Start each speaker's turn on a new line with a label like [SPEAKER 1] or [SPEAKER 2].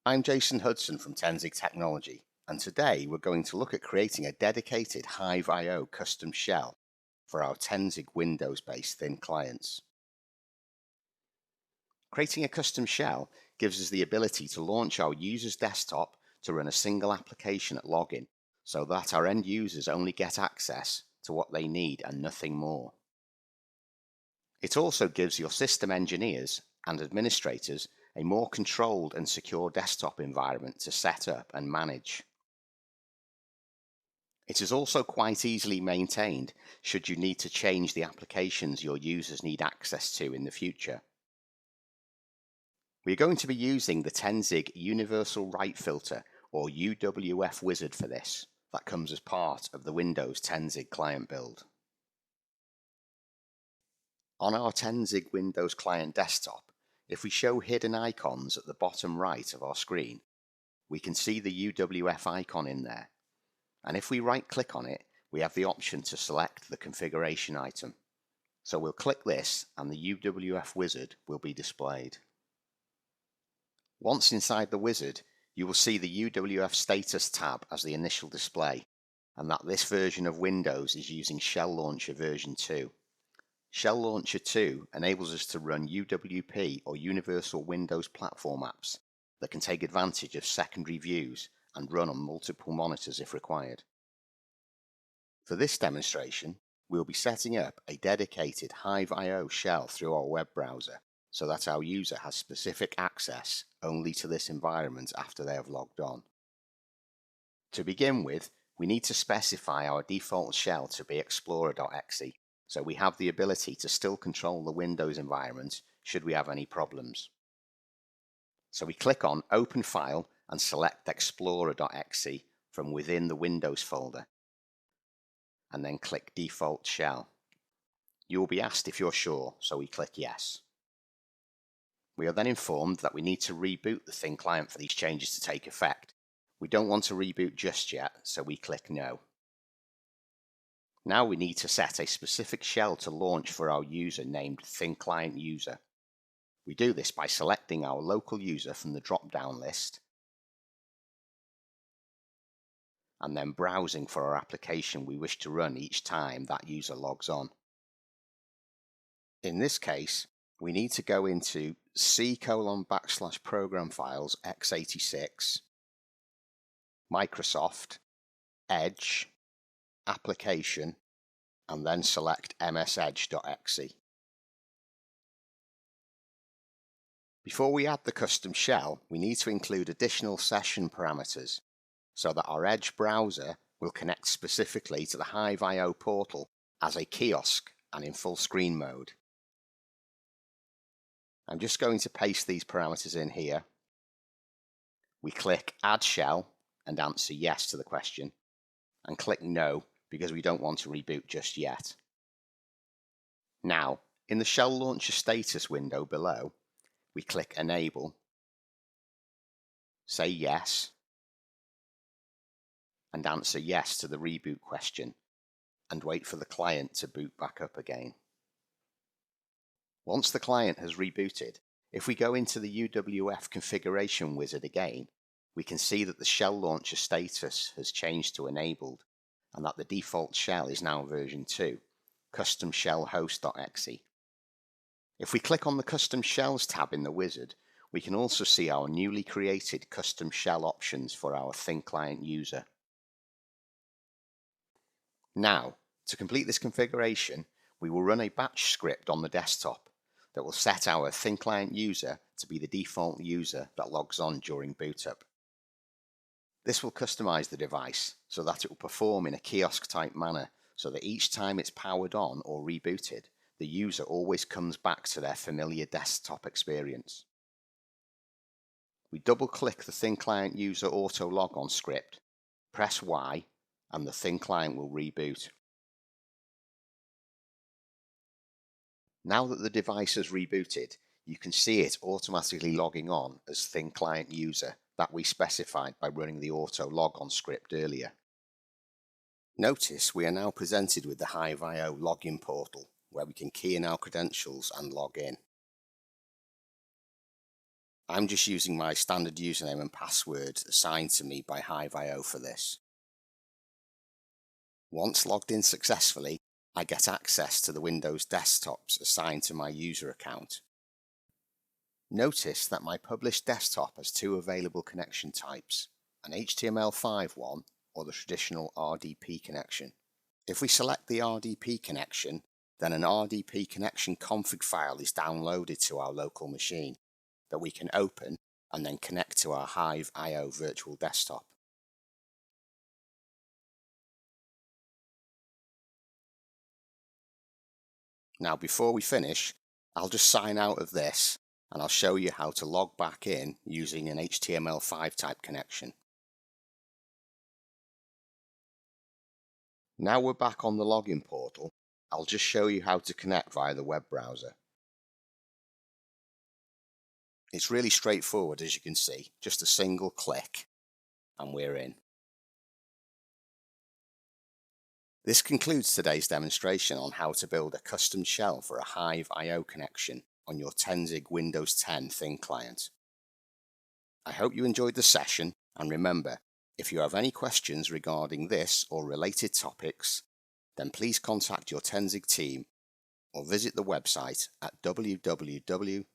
[SPEAKER 1] I'm Jason Hudson from Tenzig Technology, and today we're going to look at creating a dedicated HiveIO custom shell for our Tenzig Windows-based thin clients. Creating a custom shell gives us the ability to launch our user's desktop to run a single application at login, so that our end users only get access to what they need and nothing more. It also gives your system engineers and administrators a more controlled and secure desktop environment to set up and manage. It is also quite easily maintained should you need to change the applications your users need access to in the future. We are going to be using the Tenzig Universal Write Filter or UWF Wizard for this. That comes as part of the Windows Tenzig client build. On our Tenzig Windows client desktop, if we show hidden icons at the bottom right of our screen, we can see the UWF icon in there. And if we right-click on it, we have the option to select the configuration item. So we'll click this and the UWF Wizard will be displayed. Once inside the wizard, you will see the UWF status tab as the initial display, and that this version of Windows is using Shell Launcher version 2. Shell Launcher 2 enables us to run UWP or Universal Windows Platform apps that can take advantage of secondary views and run on multiple monitors if required. For this demonstration, we'll be setting up a dedicated HiveIO shell through our web browser so that our user has specific access only to this environment after they have logged on. To begin with, we need to specify our default shell to be explorer.exe, so we have the ability to still control the Windows environment should we have any problems. So we click on Open File and select explorer.exe from within the Windows folder, and then click Default Shell. You will be asked if you're sure, so we click Yes. We are then informed that we need to reboot the thin client for these changes to take effect. We don't want to reboot just yet, so we click No. Now we need to set a specific shell to launch for our user named thin client user. We do this by selecting our local user from the drop-down list and then browsing for our application we wish to run each time that user logs on. In this case, we need to go into C:\program files x86, Microsoft, Edge, Application, and then select msedge.exe. Before we add the custom shell, we need to include additional session parameters so that our Edge browser will connect specifically to the HiveIO portal as a kiosk and in full screen mode. I'm just going to paste these parameters in here. We click Add Shell and answer yes to the question, and click No because we don't want to reboot just yet. Now, in the Shell Launcher status window below, we click Enable, say yes, and answer yes to the reboot question, and wait for the client to boot back up again. Once the client has rebooted, if we go into the UWF configuration wizard again, we can see that the Shell Launcher status has changed to enabled, and that the default shell is now version 2, custom shell host.exe. If we click on the Custom Shells tab in the wizard, we can also see our newly created custom shell options for our thin client user. Now, to complete this configuration, we will run a batch script on the desktop that will set our thin client user to be the default user that logs on during boot up. This will customize the device so that it will perform in a kiosk type manner so that each time it's powered on or rebooted, the user always comes back to their familiar desktop experience. We double-click the thin client user auto logon script, press Y, and the thin client will reboot. Now that the device has rebooted, you can see it automatically logging on as thin client user that we specified by running the auto logon script earlier. Notice we are now presented with the HiveIO login portal, where we can key in our credentials and log in. I'm just using my standard username and password assigned to me by HiveIO for this. Once logged in successfully, I get access to the Windows desktops assigned to my user account. Notice that my published desktop has two available connection types, an HTML5 one or the traditional RDP connection. If we select the RDP connection, then an RDP connection config file is downloaded to our local machine that we can open and then connect to our HiveIO virtual desktop. Now before we finish, I'll just sign out of this and I'll show you how to log back in using an HTML5 type connection. Now we're back on the login portal, I'll just show you how to connect via the web browser. It's really straightforward, as you can see, just a single click and we're in. This concludes today's demonstration on how to build a custom shell for a HiveIO connection on your Tenzing Windows 10 thin client. I hope you enjoyed the session, and remember, if you have any questions regarding this or related topics, then please contact your Tenzing team or visit the website at www.tenzing.com.